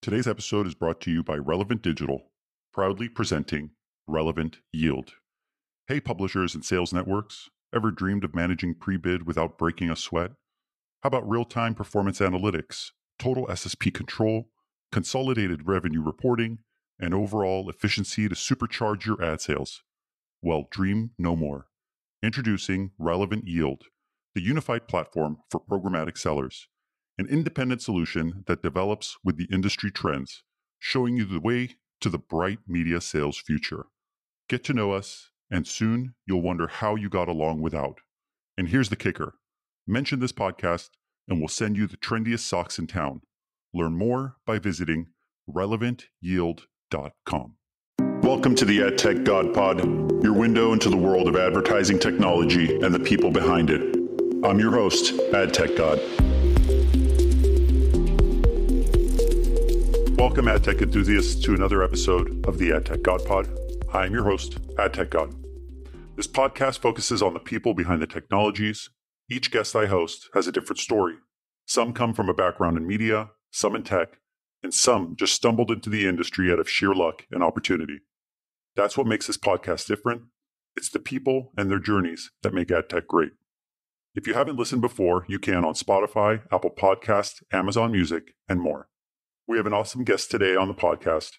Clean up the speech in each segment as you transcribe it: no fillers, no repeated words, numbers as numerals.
Today's episode is brought to you by Relevant Digital, proudly presenting Relevant Yield. Hey, publishers and sales networks, ever dreamed of managing pre-bid without breaking a sweat? How about real-time performance analytics, total SSP control, consolidated revenue reporting, and overall efficiency to supercharge your ad sales? Well, dream no more. Introducing Relevant Yield, the unified platform for programmatic sellers. An independent solution that develops with the industry trends, showing you the way to the bright media sales future. Get to know us, and soon you'll wonder how you got along without. And here's the kicker. Mention this podcast, and we'll send you the trendiest socks in town. Learn more by visiting relevantyield.com. Welcome to the AdTechGod Pod, your window into the world of advertising technology and the people behind it. I'm your host, AdTechGod. Welcome, AdTech enthusiasts, to another episode of the AdTechGod Pod. I am your host, AdTechGod. This podcast focuses on the people behind the technologies. Each guest I host has a different story. Some come from a background in media, some in tech, and some just stumbled into the industry out of sheer luck and opportunity. That's what makes this podcast different. It's the people and their journeys that make AdTech great. If you haven't listened before, you can on Spotify, Apple Podcasts, Amazon Music, and more. We have an awesome guest today on the podcast.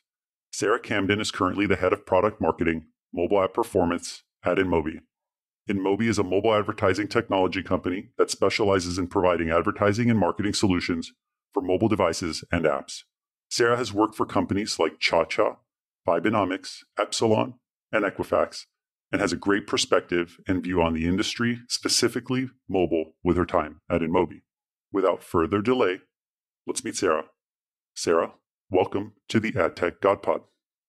Sara Camden is currently the head of product marketing, mobile app performance at InMobi. InMobi is a mobile advertising technology company that specializes in providing advertising and marketing solutions for mobile devices and apps. Sara has worked for companies like ChaCha, Vibenomics, Epsilon, and Equifax, and has a great perspective and view on the industry, specifically mobile, with her time at InMobi. Without further delay, let's meet Sara. Sara, welcome to the AdTechGod Pod.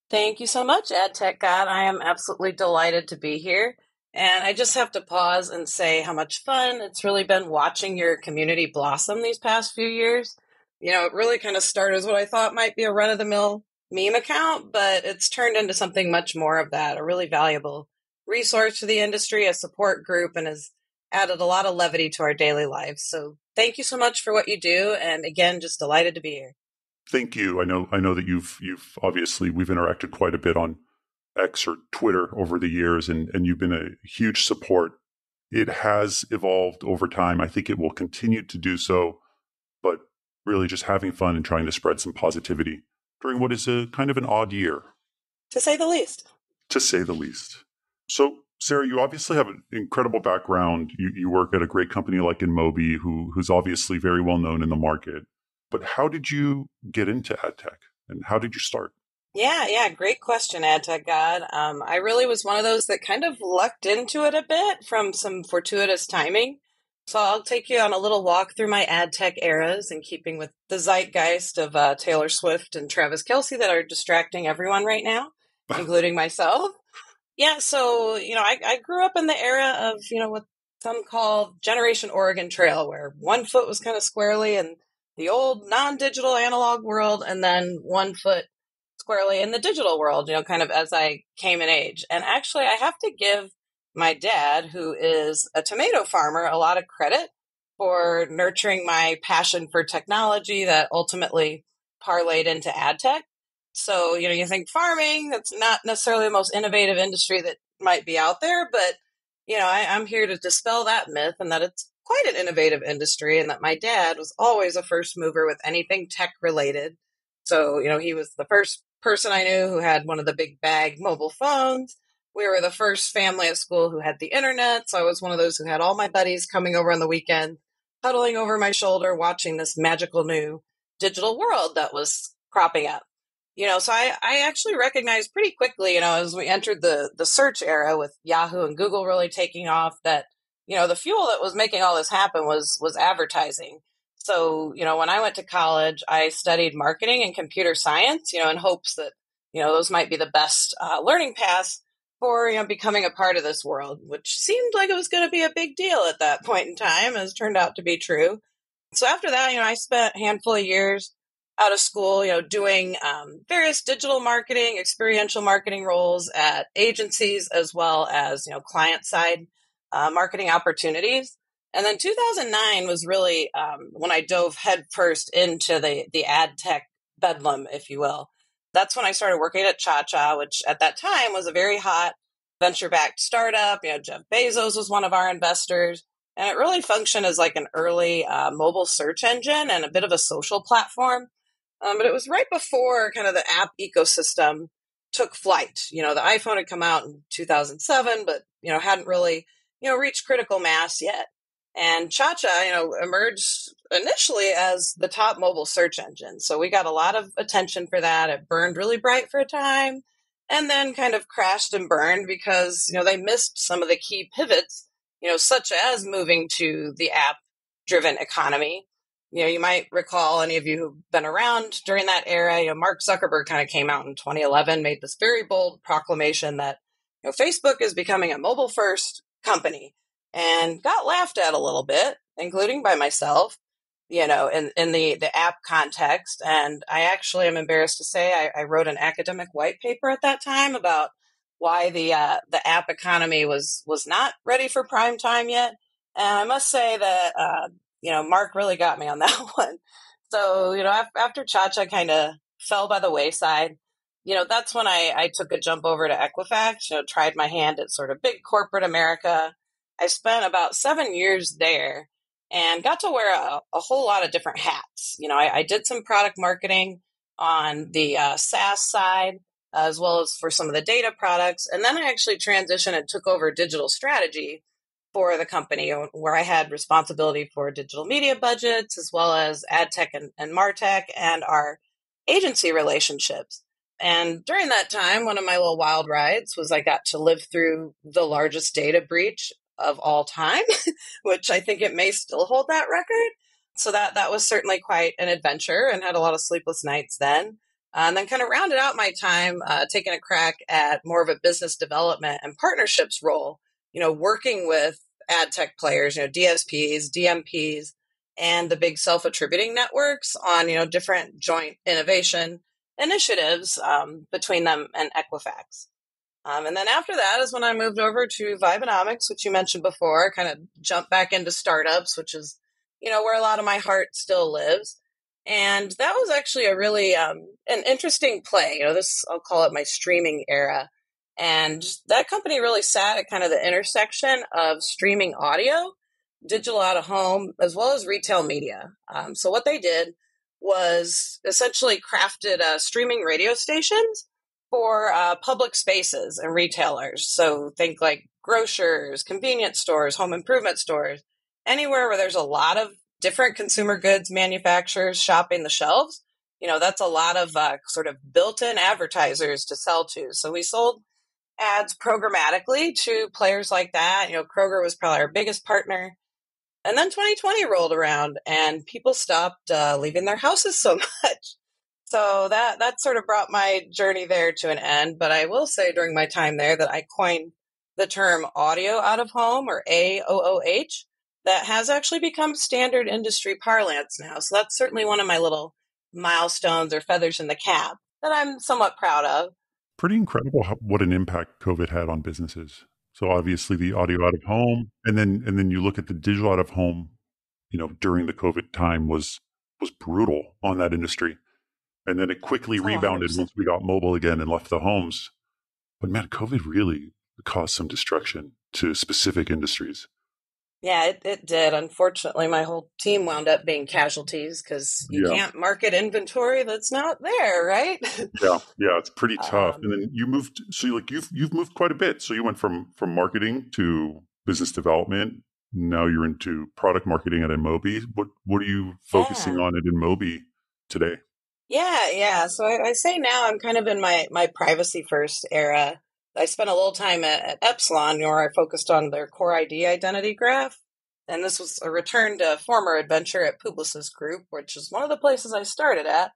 Thank you so much, AdTechGod. I am absolutely delighted to be here. And I just have to pause and say how much fun it's really been watching your community blossom these past few years. You know, it really kind of started as what I thought might be a run-of-the-mill meme account, but it's turned into something much more of that, a really valuable resource to the industry, a support group, and has added a lot of levity to our daily lives. So thank you so much for what you do. And again, just delighted to be here. Thank you. I know that you've obviously, we've interacted quite a bit on X or Twitter over the years, and you've been a huge support. It has evolved over time. I think it will continue to do so, but really just having fun and trying to spread some positivity during what is a kind of an odd year. To say the least. To say the least. So, Sara, you obviously have an incredible background. You work at a great company like InMobi, who's obviously very well known in the market. But how did you get into ad tech, and how did you start? Yeah, great question, AdTechGod. I really was one of those that kind of lucked into it a bit from some fortuitous timing. So I'll take you on a little walk through my ad tech eras, in keeping with the zeitgeist of Taylor Swift and Travis Kelce that are distracting everyone right now, including myself. Yeah, so, I grew up in the era of, what some call Generation Oregon Trail, where one foot was kind of squarely in the old non-digital analog world, and then one foot squarely in the digital world, kind of as I came in age. And actually, I have to give my dad, who is a tomato farmer, a lot of credit for nurturing my passion for technology that ultimately parlayed into ad tech. So, you think farming, that's not necessarily the most innovative industry that might be out there, but, I'm here to dispel that myth, and that it's quite an innovative industry, and that my dad was always a first mover with anything tech related. So, he was the first person I knew who had one of the big bag mobile phones. We were the first family at school who had the internet. So I was one of those who had all my buddies coming over on the weekend, huddling over my shoulder, watching this magical new digital world that was cropping up. So I actually recognized pretty quickly, as we entered the search era with Yahoo and Google really taking off, that, the fuel that was making all this happen was advertising. So, when I went to college, I studied marketing and computer science, in hopes that, those might be the best learning paths for, becoming a part of this world, which seemed like it was going to be a big deal at that point in time, as turned out to be true. So after that, I spent a handful of years out of school, doing various digital marketing, experiential marketing roles at agencies, as well as, client side marketing opportunities. And then 2009 was really when I dove headfirst into the ad tech bedlam, if you will. That's when I started working at ChaCha, which at that time was a very hot venture-backed startup. Jeff Bezos was one of our investors, and it really functioned as like an early mobile search engine and a bit of a social platform. But it was right before kind of the app ecosystem took flight. The iPhone had come out in 2007, but, hadn't really, reached critical mass yet. And ChaCha, emerged initially as the top mobile search engine. So we got a lot of attention for that. It burned really bright for a time and then kind of crashed and burned because, they missed some of the key pivots, such as moving to the app driven economy. You might recall, any of you who've been around during that era, Mark Zuckerberg kind of came out in 2011, made this very bold proclamation that, Facebook is becoming a mobile first company, and got laughed at a little bit, including by myself, in the app context. And I actually am embarrassed to say I wrote an academic white paper at that time about why the app economy was not ready for prime time yet. And I must say that, Mark really got me on that one. So, after ChaCha kind of fell by the wayside, that's when I took a jump over to Equifax, tried my hand at sort of big corporate America. I spent about 7 years there and got to wear a whole lot of different hats. I did some product marketing on the SaaS side, as well as for some of the data products. And then I actually transitioned and took over digital strategy for the company, where I had responsibility for digital media budgets, as well as ad tech and martech and our agency relationships. And during that time, one of my little wild rides was I got to live through the largest data breach of all time, which I think it may still hold that record. So that was certainly quite an adventure, and had a lot of sleepless nights then. And then kind of rounded out my time taking a crack at more of a business development and partnerships role, working with ad tech players, DSPs, DMPs, and the big self-attributing networks on, different joint innovation initiatives between them and Equifax. And then after that is when I moved over to Vibenomics, which you mentioned before, kind of jumped back into startups, which is, where a lot of my heart still lives. And that was actually a really an interesting play. I'll call it my streaming era. And that company really sat at kind of the intersection of streaming audio, digital out of home, as well as retail media. So what they did was essentially crafted streaming radio stations for public spaces and retailers. So think like grocers, convenience stores, home improvement stores, anywhere where there's a lot of different consumer goods manufacturers shopping the shelves. That's a lot of sort of built-in advertisers to sell to. So we sold ads programmatically to players like that. Kroger was probably our biggest partner. And then 2020 rolled around and people stopped leaving their houses so much. So that sort of brought my journey there to an end. But I will say during my time there that I coined the term audio out of home, or AOOH, that has actually become standard industry parlance now. So that's certainly one of my little milestones or feathers in the cap that I'm somewhat proud of. Pretty incredible what an impact COVID had on businesses. So obviously the audio out of home, and then you look at the digital out of home, during the COVID time was brutal on that industry. And then it quickly rebounded 100%. once we got mobile again and left the homes. But man, COVID really caused some destruction to specific industries. Yeah, it did. Unfortunately, my whole team wound up being casualties because you can't market inventory that's not there, right? Yeah, it's pretty tough. And then you moved, so you've moved quite a bit. So you went from marketing to business development. Now you're into product marketing at InMobi. What are you focusing on at InMobi today? Yeah. So I say now I'm kind of in my privacy first era. I spent a little time at Epsilon, where I focused on their core ID identity graph. And this was a return to former adventure at Publicis Group, which is one of the places I started at.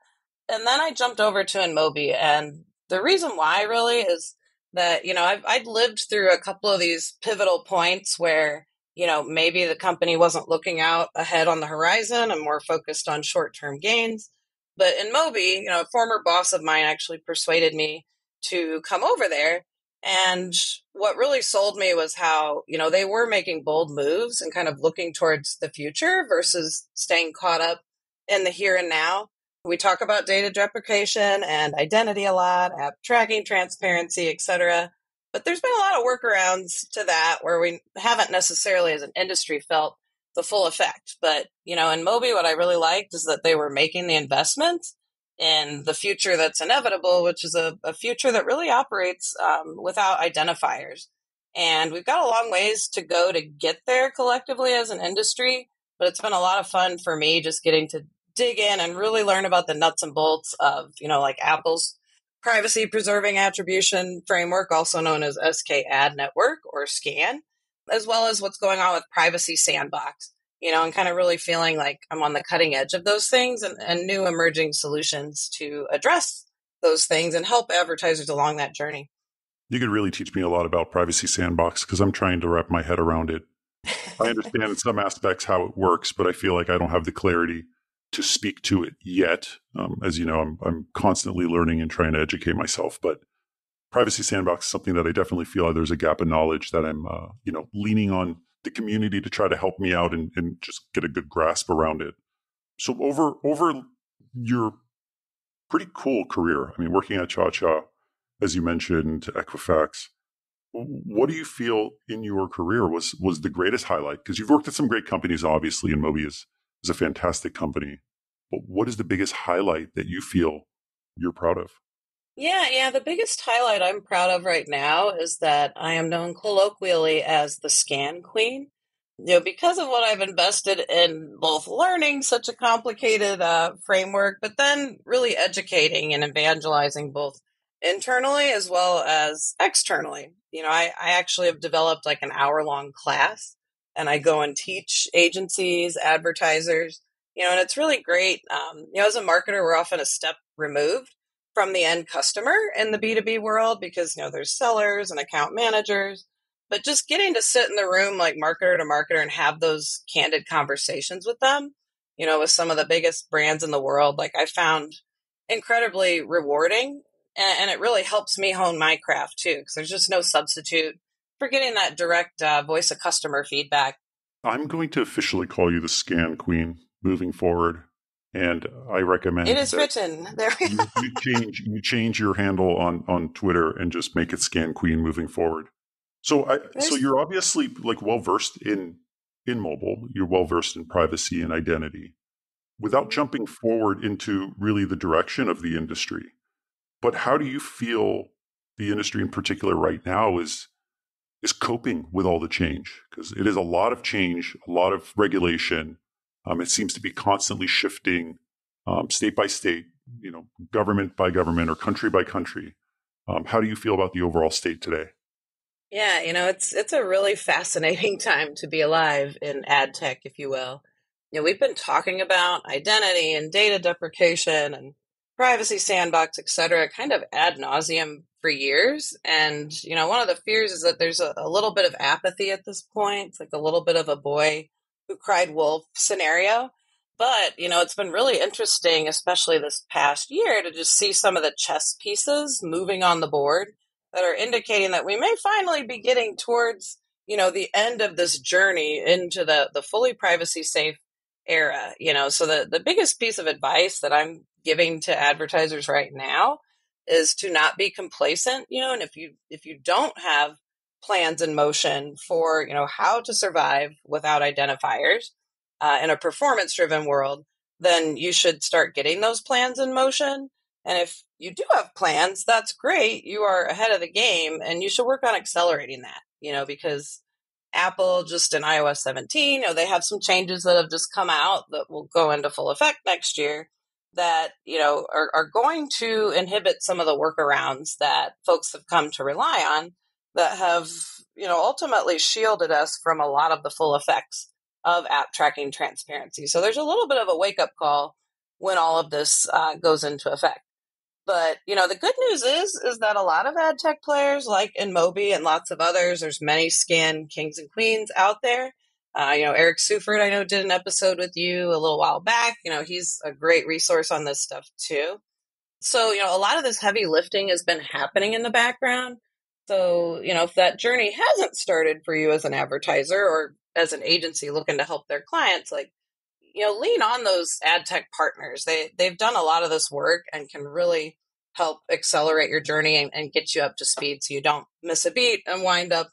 And then I jumped over to InMobi. And the reason why really is that, I'd lived through a couple of these pivotal points where, maybe the company wasn't looking out ahead on the horizon and more focused on short-term gains. But InMobi, a former boss of mine actually persuaded me to come over there. And what really sold me was how, they were making bold moves and kind of looking towards the future versus staying caught up in the here and now. We talk about data deprecation and identity a lot, app tracking, transparency, etc. But there's been a lot of workarounds to that where we haven't necessarily as an industry felt the full effect. But, in InMobi, what I really liked is that they were making the investments in the future that's inevitable, which is a future that really operates without identifiers. And we've got a long ways to go to get there collectively as an industry, but it's been a lot of fun for me just getting to dig in and really learn about the nuts and bolts of, like Apple's privacy preserving attribution framework, also known as SKAN network or SKAN, as well as what's going on with Privacy Sandbox, and kind of really feeling like I'm on the cutting edge of those things and new emerging solutions to address those things and help advertisers along that journey. You could really teach me a lot about Privacy Sandbox because I'm trying to wrap my head around it. I understand in some aspects how it works, but I feel like I don't have the clarity to speak to it yet. As you know, I'm constantly learning and trying to educate myself, but Privacy Sandbox is something that I definitely feel like there's a gap in knowledge that I'm, leaning on the community to try to help me out and just get a good grasp around it. So over your pretty cool career, I mean, working at ChaCha, as you mentioned, Equifax, what do you feel in your career was the greatest highlight? Because you've worked at some great companies, obviously, and InMobi is a fantastic company. But what is the biggest highlight that you feel you're proud of? Yeah. The biggest highlight I'm proud of right now is that I am known colloquially as the SKAN Queen. Because of what I've invested in both learning such a complicated framework, but then really educating and evangelizing both internally as well as externally. I actually have developed like an hour-long class, and I go and teach agencies, advertisers, and it's really great. As a marketer, we're often a step removed from the end customer in the B2B world because, there's sellers and account managers. But just getting to sit in the room like marketer to marketer and have those candid conversations with them, with some of the biggest brands in the world, like I found incredibly rewarding. And it really helps me hone my craft too, because there's just no substitute for getting that direct voice of customer feedback. I'm going to officially call you the SKAN Queen moving forward. And I recommend it is written there. you change your handle on Twitter and just make it SKAN Queen moving forward. So you're obviously like well versed in mobile. You're well versed in privacy and identity. Without jumping forward into really the direction of the industry, but how do you feel the industry in particular right now is coping with all the change? Because it is a lot of change, a lot of regulation. It seems to be constantly shifting, state by state, government by government or country by country. How do you feel about the overall state today? Yeah, it's a really fascinating time to be alive in ad tech, if you will. We've been talking about identity and data deprecation and privacy sandbox, et cetera, kind of ad nauseum for years. And, one of the fears is that there's a little bit of apathy at this point. It's like a little bit of a boy who cried wolf scenario. But, it's been really interesting, especially this past year, to just see some of the chess pieces moving on the board that are indicating that we may finally be getting towards, the end of this journey into the fully privacy safe era. So the biggest piece of advice that I'm giving to advertisers right now is to not be complacent, and if you don't have plans in motion for, how to survive without identifiers in a performance driven world, then you should start getting those plans in motion. And if you do have plans, that's great. You are ahead of the game and you should work on accelerating that, because Apple just in iOS 17, they have some changes that have just come out that will go into full effect next year that, are going to inhibit some of the workarounds that folks have come to rely on that have, ultimately shielded us from a lot of the full effects of app tracking transparency. So there's a little bit of a wake up call when all of this goes into effect. But, the good news is that a lot of ad tech players like InMobi and lots of others, there's many SKAN kings and queens out there. Eric Suford, I know, did an episode with you a little while back. He's a great resource on this stuff too. So, a lot of this heavy lifting has been happening in the background. So, if that journey hasn't started for you as an advertiser or as an agency looking to help their clients, like, lean on those ad tech partners. They've done a lot of this work and can really help accelerate your journey and get you up to speed so you don't miss a beat and wind up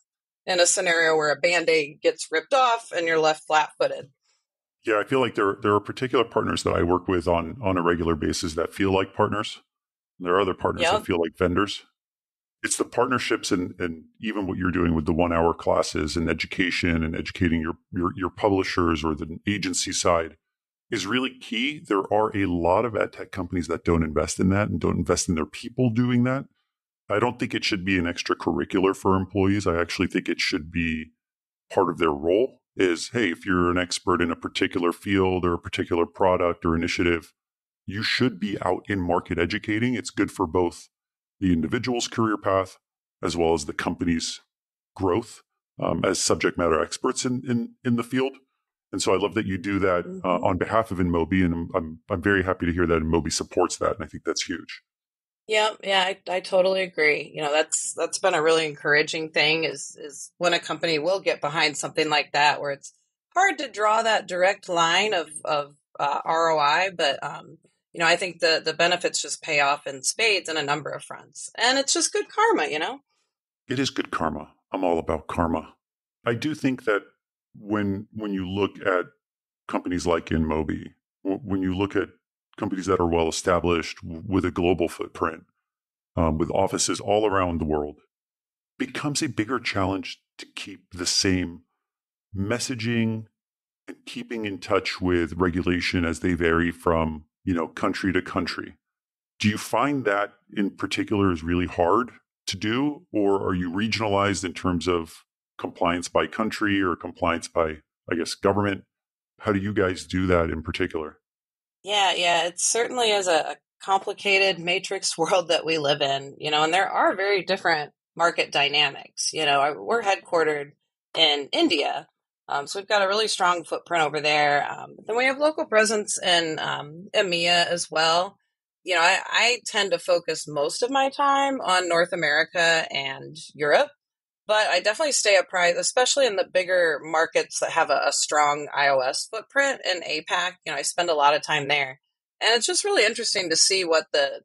in a scenario where a Band-Aid gets ripped off and you're left flat-footed. Yeah, I feel like there are particular partners that I work with on a regular basis that feel like partners. There are other partners that Yep. feel like vendors. It's the partnerships and even what you're doing with the 1 hour classes and education and educating your publishers or the agency side is really key. There are a lot of ad tech companies that don't invest in that and don't invest in their people doing that. I don't think it should be an extracurricular for employees. I actually think it should be part of their role is, hey, if you're an expert in a particular field or a particular product or initiative, you should be out in market educating. It's good for both the individual's career path as well as the company's growth as subject matter experts in the field. And so I love that you do that on behalf of InMobi, and I'm very happy to hear that InMobi supports that, and I think that's huge. Yeah, I totally agree. That's been a really encouraging thing is when a company will get behind something like that, where it's hard to draw that direct line of ROI, but I think the benefits just pay off in spades in a number of fronts, and it's just good karma. It is good karma. I'm all about karma. I do think that when you look at companies like InMobi, when you look at companies that are well established with a global footprint, with offices all around the world, becomes a bigger challenge to keep the same messaging and keeping in touch with regulation as they vary from, country to country. Do you find that in particular is really hard to do, or are you regionalized in terms of compliance by country or compliance by, I guess, government? How do you guys do that in particular? Yeah, it certainly is a complicated matrix world that we live in, and there are very different market dynamics. We're headquartered in India, so we've got a really strong footprint over there. Then we have local presence in EMEA as well. I tend to focus most of my time on North America and Europe. But I definitely stay apprised, especially in the bigger markets that have a strong iOS footprint in APAC. I spend a lot of time there. And it's just really interesting to see what the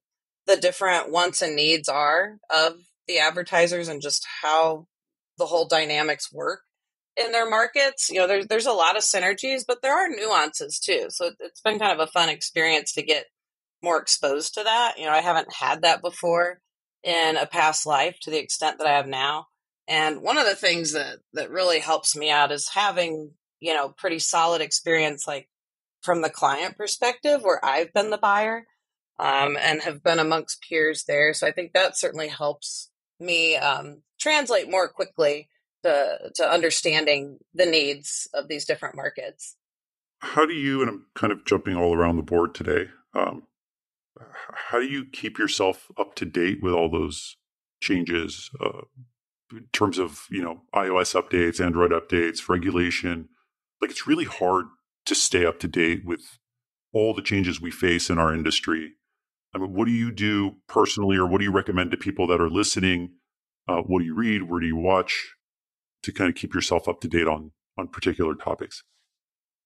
different wants and needs are of the advertisers and just how the whole dynamics work in their markets. There's a lot of synergies, but there are nuances too. So it's been kind of a fun experience to get more exposed to that. I haven't had that before in a past life to the extent that I have now. And one of the things that really helps me out is having, pretty solid experience, like from the client perspective, where I've been the buyer and have been amongst peers there. So I think that certainly helps me translate more quickly to understanding the needs of these different markets. How do you, and I'm kind of jumping all around the board today, how do you keep yourself up to date with all those changes? In terms of, iOS updates, Android updates, regulation, like it's really hard to stay up to date with all the changes we face in our industry. I mean, what do you do personally, or what do you recommend to people that are listening? What do you read? Where do you watch to kind of keep yourself up to date on particular topics?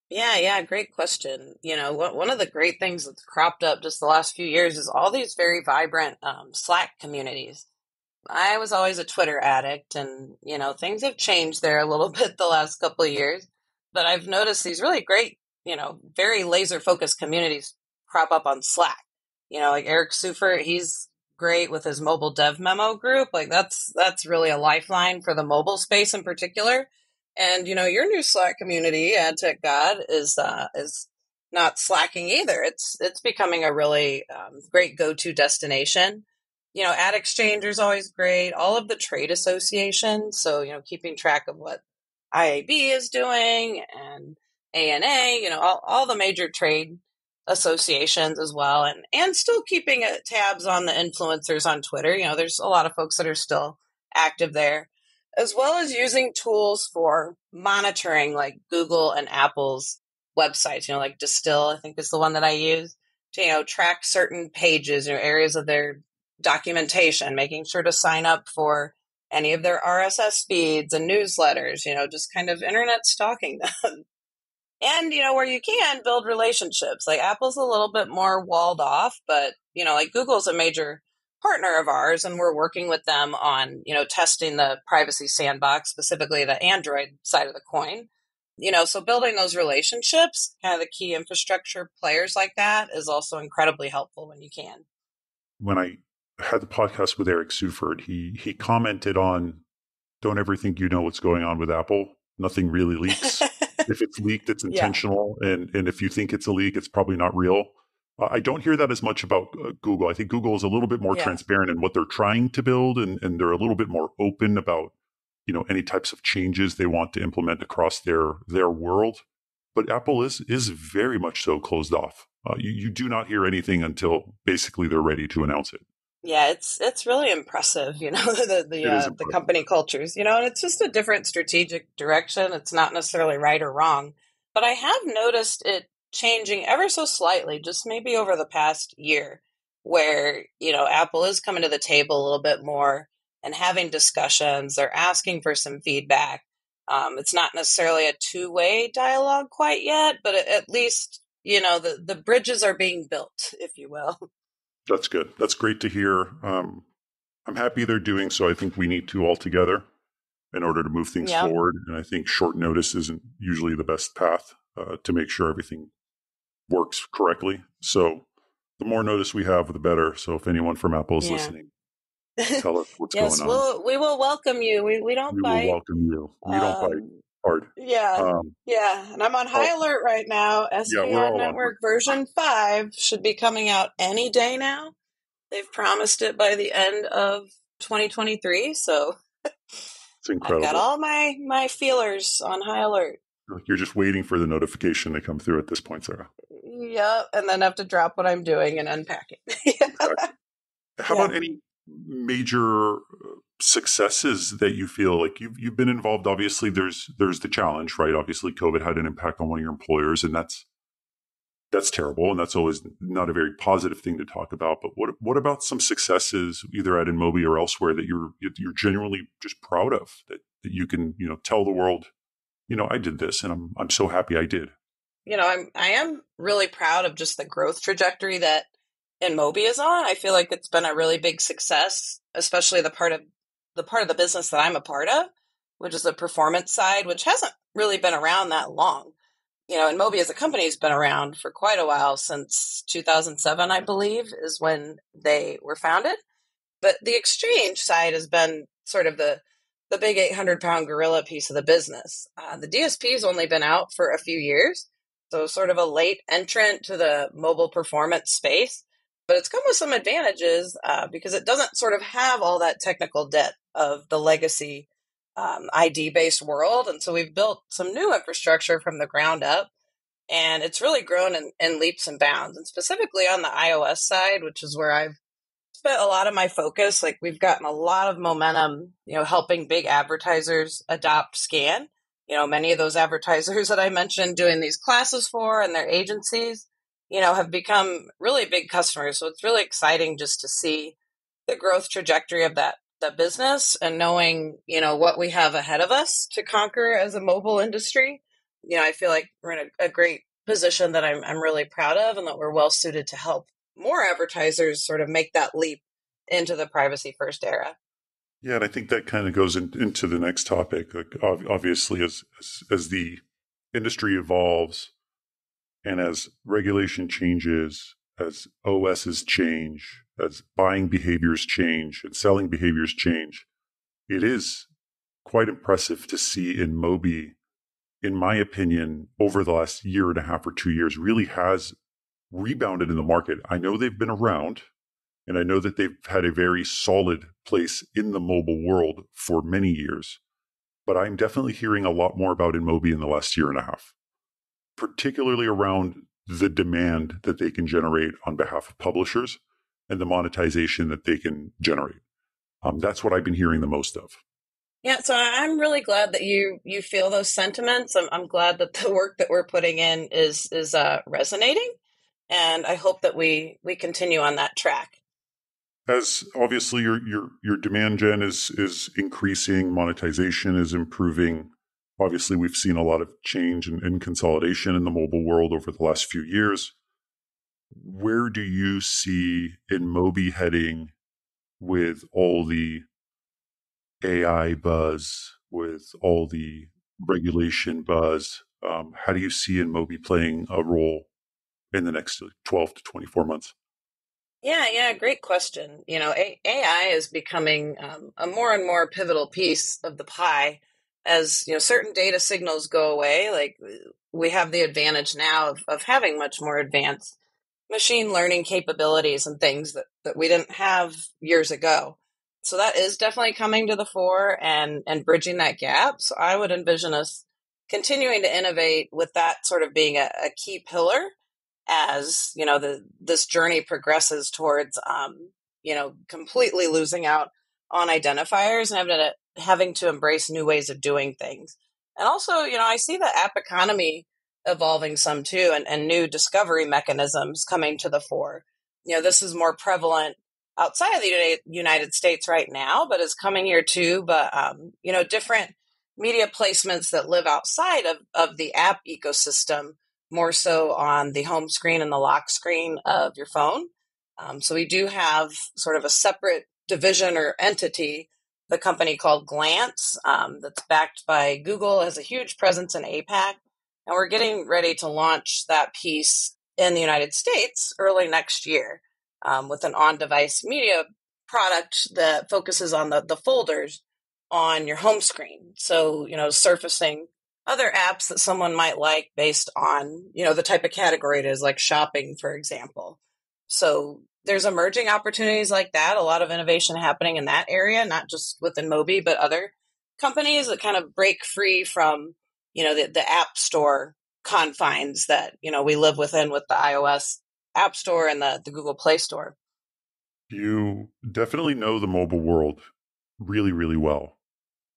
Yeah, great question. One of the great things that's cropped up just the last few years is all these very vibrant Slack communities. I was always a Twitter addict, and things have changed there a little bit the last couple of years. But I've noticed these really great, very laser focused communities crop up on Slack. Like Eric Seufert, he's great with his mobile dev memo group. Like that's really a lifeline for the mobile space in particular. And your new Slack community, AdTechGod, is not slacking either. It's becoming a really great go-to destination. Ad Exchange is always great. All of the trade associations, so keeping track of what IAB is doing and ANA, all the major trade associations as well, and still keeping tabs on the influencers on Twitter. There's a lot of folks that are still active there, as well as using tools for monitoring like Google and Apple's websites. Like Distill, I think is the one that I use to track certain pages, areas of their documentation, making sure to sign up for any of their RSS feeds and newsletters, just kind of internet stalking them. And, where you can build relationships. Like Apple's a little bit more walled off, but, like Google's a major partner of ours, and we're working with them on, testing the privacy sandbox, specifically the Android side of the coin. So building those relationships, kind of the key infrastructure players like that, is also incredibly helpful when you can. When I had the podcast with Eric Suford, he commented on, don't ever think you know what's going on with Apple. Nothing really leaks. If it's leaked, it's intentional. Yeah. And if you think it's a leak, it's probably not real. I don't hear that as much about Google. I think Google is a little bit more transparent in what they're trying to build, and they're a little bit more open about, any types of changes they want to implement across their world. But Apple is very much so closed off. You do not hear anything until basically they're ready to announce it. Yeah, it's really impressive, the company cultures, and it's just a different strategic direction. It's not necessarily right or wrong, but I have noticed it changing ever so slightly, just maybe over the past year, where, Apple is coming to the table a little bit more and having discussions. They're asking for some feedback. It's not necessarily a two-way dialogue quite yet, but at least, the bridges are being built, if you will. That's good. That's great to hear. I'm happy they're doing so. I think we need to all together in order to move things forward. And I think short notice isn't usually the best path to make sure everything works correctly. So the more notice we have, the better. So if anyone from Apple is listening, tell us what's going on. We will welcome you. We don't bite. We will welcome you. We don't bite hard. Yeah. And I'm on high alert right now. SKAN Network version 5 should be coming out any day now. They've promised it by the end of 2023. So it's incredible. I've got all my feelers on high alert. You're just waiting for the notification to come through at this point, Sarah. Yeah, and then have to drop what I'm doing and unpack it. Exactly. How about any major successes that you feel like you've been involved? Obviously, there's the challenge, right? Obviously, COVID had an impact on one of your employers, and that's terrible, and that's always not a very positive thing to talk about. But what about some successes, either at InMobi or elsewhere, that you're genuinely just proud of, that you can tell the world, I did this, and I'm so happy I did. I am really proud of just the growth trajectory that InMobi is on. I feel like it's been a really big success, especially the part of the business that I'm a part of, which is the performance side, which hasn't really been around that long. InMobi as a company has been around for quite a while, since 2007, I believe, is when they were founded. But the exchange side has been sort of the big 800-pound gorilla piece of the business. The DSP's only been out for a few years, so sort of a late entrant to the mobile performance space. But it's come with some advantages because it doesn't sort of have all that technical debt of the legacy ID-based world. And so we've built some new infrastructure from the ground up, and it's really grown in leaps and bounds. And specifically on the iOS side, which is where I've spent a lot of my focus, like we've gotten a lot of momentum, helping big advertisers adopt SKAN. Many of those advertisers that I mentioned doing these classes for and their agencies, have become really big customers. So it's really exciting just to see the growth trajectory of that business, and knowing, what we have ahead of us to conquer as a mobile industry. I feel like we're in a great position that I'm really proud of, and that we're well suited to help more advertisers sort of make that leap into the privacy first era. Yeah, and I think that kind of goes into the next topic. Like, obviously, as the industry evolves, and as regulation changes, as OSs change, as buying behaviors change and selling behaviors change, it is quite impressive to see InMobi, in my opinion, over the last year and a half or 2 years, really has rebounded in the market. I know they've been around, and I know that they've had a very solid place in the mobile world for many years, but I'm definitely hearing a lot more about InMobi in the last year and a half, particularly around the demand that they can generate on behalf of publishers and the monetization that they can generate. That's what I've been hearing the most of. Yeah, so I'm really glad that you feel those sentiments. I'm glad that the work that we're putting in is resonating, and I hope that we continue on that track. As obviously your demand gen is increasing, monetization is improving. Obviously, we've seen a lot of change and consolidation in the mobile world over the last few years. Where do you see InMobi heading with all the AI buzz, with all the regulation buzz? How do you see InMobi playing a role in the next 12 to 24 months? Yeah, great question. AI is becoming a more and more pivotal piece of the pie as, certain data signals go away. Like we have the advantage now of having much more advanced machine learning capabilities and things that we didn't have years ago. So that is definitely coming to the fore and bridging that gap. So I would envision us continuing to innovate with that sort of being a key pillar as this journey progresses towards completely losing out on identifiers and having to embrace new ways of doing things. And also, I see the app economy evolving some too, and new discovery mechanisms coming to the fore. This is more prevalent outside of the United States right now, but is coming here too. But different media placements that live outside of the app ecosystem, more so on the home screen and the lock screen of your phone. So we do have sort of a separate division or entity, the company called Glance, that's backed by Google, has a huge presence in APAC. And we're getting ready to launch that piece in the United States early next year with an on-device media product that focuses on the folders on your home screen. So, surfacing other apps that someone might like based on, the type of category it is, like shopping, for example. So there's emerging opportunities like that, a lot of innovation happening in that area, not just within InMobi, but other companies that kind of break free from, the app store confines that, we live within with the iOS app store and the Google Play Store. You definitely know the mobile world really, really well.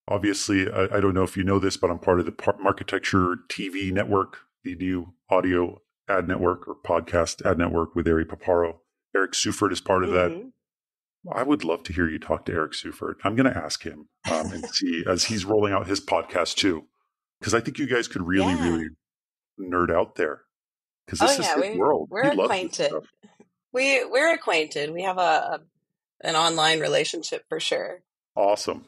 Obviously, I don't know if you know this, but I'm part of the Marketecture TV network, the new audio ad network or podcast ad network with Ari Paparo. Eric Seufert is part of that. I would love to hear you talk to Eric Seufert. I'm going to ask him and see as he's rolling out his podcast too, because I think you guys could really, really nerd out there. Because this is his world. We're acquainted. We're acquainted. We have an online relationship for sure. Awesome.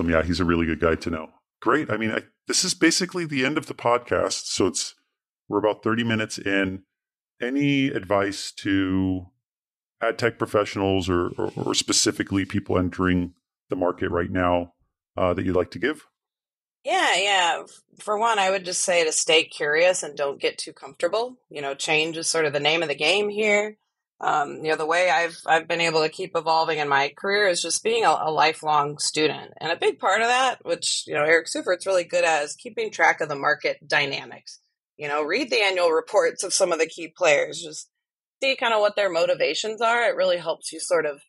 Yeah, he's a really good guy to know. Great. I mean, this is basically the end of the podcast. So we're about 30 minutes in. Any advice to ad tech professionals or specifically people entering the market right now that you'd like to give? Yeah. For one, I would just say to stay curious and don't get too comfortable. Change is sort of the name of the game here. The way I've been able to keep evolving in my career is just being a lifelong student. And a big part of that, which, Eric Seufert's really good at, is keeping track of the market dynamics. Read the annual reports of some of the key players, just see kind of what their motivations are. It really helps you sort of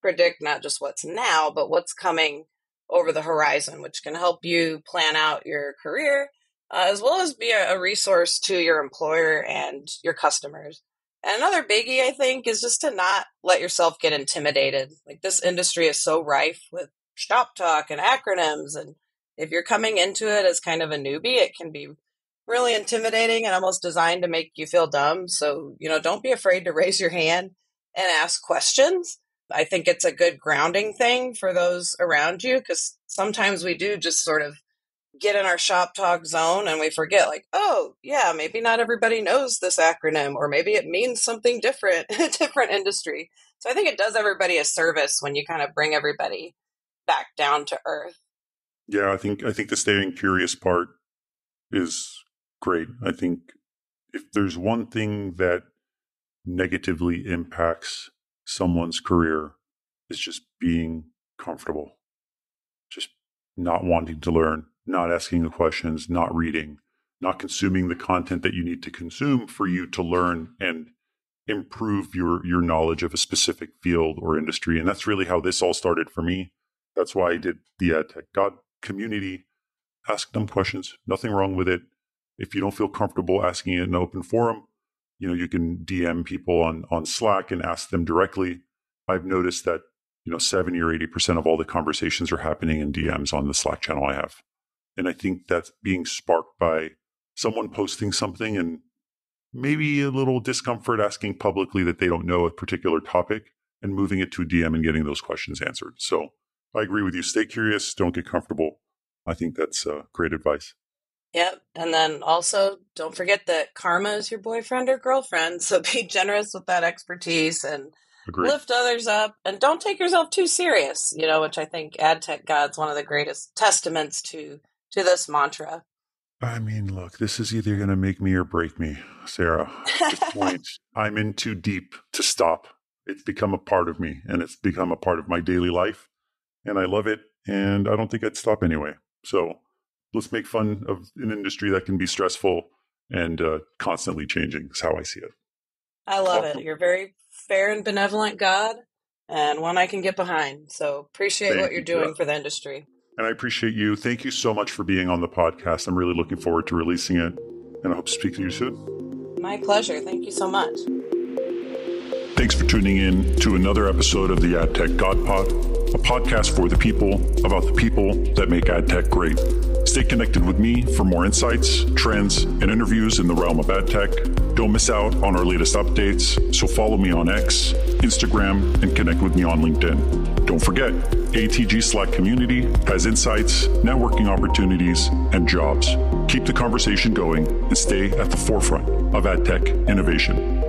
predict not just what's now, but what's coming over the horizon, which can help you plan out your career, as well as be a resource to your employer and your customers. And another biggie, I think, is just to not let yourself get intimidated. Like, this industry is so rife with shop talk and acronyms. And if you're coming into it as kind of a newbie, it can be really intimidating and almost designed to make you feel dumb. So, don't be afraid to raise your hand and ask questions. I think it's a good grounding thing for those around you, because sometimes we do just sort of get in our shop talk zone and we forget, like, oh yeah, maybe not everybody knows this acronym, or maybe it means something different in a different industry. So I think it does everybody a service when you kind of bring everybody back down to earth. Yeah, I think the staying curious part is great. I think if there's one thing that negatively impacts someone's career, is just being comfortable, just not wanting to learn, not asking the questions, not reading, not consuming the content that you need to consume for you to learn and improve your knowledge of a specific field or industry. And that's really how this all started for me. That's why I did the AdTechGod community. Ask them questions. Nothing wrong with it. If you don't feel comfortable asking it in an open forum, you can DM people on Slack and ask them directly. I've noticed that 70 or 80% of all the conversations are happening in DMs on the Slack channel I have. And I think that's being sparked by someone posting something and maybe a little discomfort asking publicly that they don't know a particular topic and moving it to a DM and getting those questions answered. So I agree with you. Stay curious. Don't get comfortable. I think that's great advice. Yep. And then also don't forget that karma is your boyfriend or girlfriend. So be generous with that expertise and Agreed. Lift others up, and don't take yourself too serious, which I think AdTechGod's one of the greatest testaments to this mantra. I mean, look, this is either going to make me or break me, Sarah. At this point, I'm in too deep to stop. It's become a part of me, and it's become a part of my daily life, and I love it, and I don't think I'd stop anyway. So let's make fun of an industry that can be stressful and constantly changing is how I see it. I love it. You're very fair and benevolent God, and one I can get behind. So appreciate what you're doing for the industry. And I appreciate you. Thank you so much for being on the podcast. I'm really looking forward to releasing it, and I hope to speak to you soon. My pleasure. Thank you so much. Thanks for tuning in to another episode of the AdTechGod Pod, a podcast for the people, about the people that make AdTech great. Stay connected with me for more insights, trends, and interviews in the realm of AdTech. Don't miss out on our latest updates, so follow me on X, Instagram, and connect with me on LinkedIn. Don't forget, ATG Slack community has insights, networking opportunities, and jobs. Keep the conversation going and stay at the forefront of AdTech innovation.